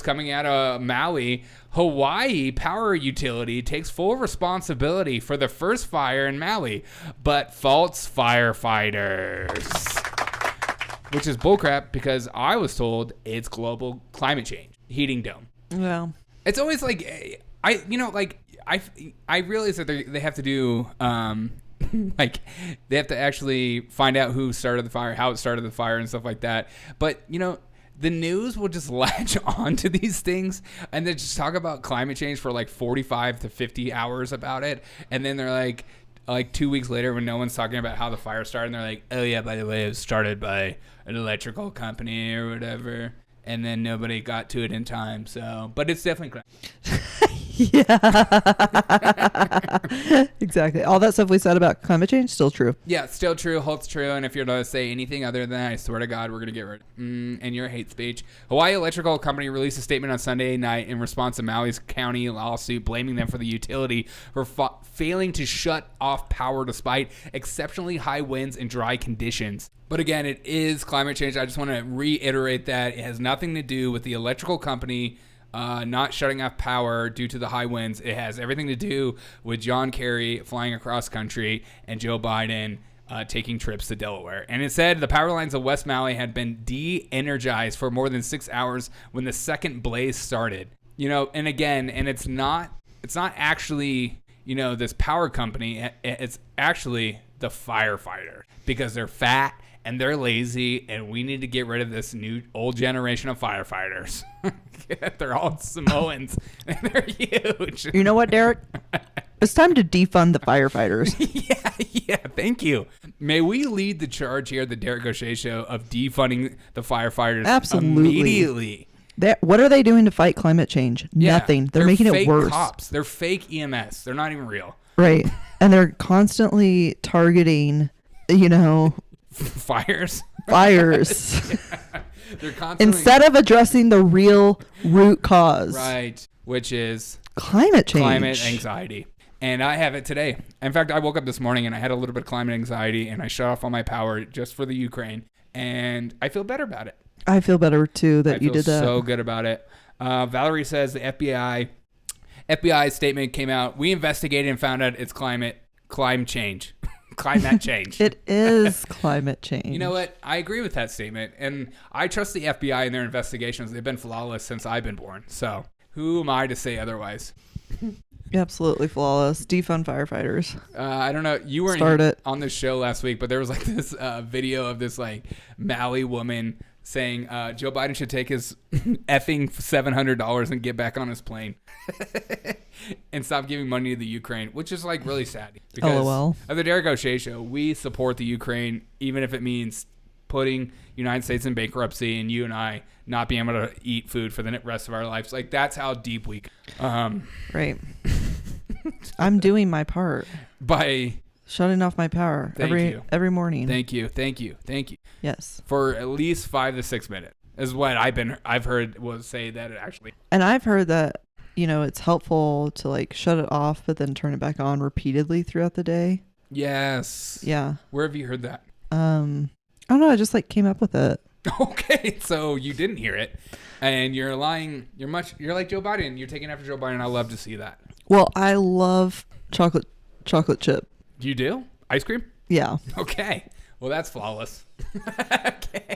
coming out of Maui. Hawaii Power Utility takes full responsibility for the first fire in Maui, but faults firefighters. Which is bullcrap because I was told it's global climate change, heating dome. Well, it's always like, I realize that they have to do, like, they have to actually find out who started the fire, how it started the fire, and stuff like that. But, the news will just latch on to these things and then just talk about climate change for like 45 to 50 hours about it. And then they're like 2 weeks later when no one's talking about how the fire started, and they're like, oh yeah, by the way, it was started by an electrical company or whatever. And then nobody got to it in time. So, but it's definitely yeah. Exactly. All that stuff we said about climate change, still true. Yeah, still true, holds true. And if you're to say anything other than that, I swear to God, we're going to get rid of and your hate speech. Hawaii Electrical Company released a statement on Sunday night in response to Maui's county lawsuit, blaming them for the utility for failing to shut off power despite exceptionally high winds and dry conditions. But again, it is climate change. I just want to reiterate that it has nothing to do with the electrical company not shutting off power due to the high winds. It has everything to do with John Kerry flying across country and Joe Biden taking trips to Delaware. And it said the power lines of West Maui had been de-energized for more than 6 hours when the second blaze started. And again, and it's not actually, this power company. It's actually the firefighter, because they're fat and they're lazy, and we need to get rid of this new old generation of firefighters. They're all Samoans, and they're huge. You know what, Derek? It's time to defund the firefighters. Yeah, thank you. May we lead the charge here at the Derek O'Shea Show of defunding the firefighters. Absolutely. Immediately. What are they doing to fight climate change? Yeah, nothing. They're making it worse. Fake cops. They're fake EMS. They're not even real. Right. And they're constantly targeting, fires. They're constantly, instead of addressing the real root cause. Right. Which is climate change. Climate anxiety. And I have it today. In fact, I woke up this morning and I had a little bit of climate anxiety, and I shut off all my power just for the Ukraine, and I feel better about it. I feel better too that you did that. I feel so good about it. Valerie says the FBI statement came out. We investigated and found out it's climate change. Climate change. It is climate change. You know what? I agree with that statement, and I trust the FBI in their investigations. They've been flawless since I've been born. So who am I to say otherwise? Absolutely flawless. Defund firefighters. I don't know. You weren't on this show last week, but there was like this video of this like Maui woman saying Joe Biden should take his effing $700 and get back on his plane and stop giving money to the Ukraine, which is like really sad. Because LOL. At the Derek O'Shea Show, we support the Ukraine, even if it means putting United States in bankruptcy and you and I not being able to eat food for the rest of our lives. Like, that's how deep we right. I'm doing my part by shutting off my power every morning. Thank you. Yes. For at least 5 to 6 minutes is what I've heard will say that it actually. And I've heard that, it's helpful to like shut it off, but then turn it back on repeatedly throughout the day. Yes. Yeah. Where have you heard that? I don't know. I just like came up with it. Okay. So you didn't hear it and you're lying. You're like Joe Biden. You're taking after Joe Biden. I love to see that. Well, I love chocolate chip. You do? Ice cream? Yeah. Okay. Well, that's flawless. Okay.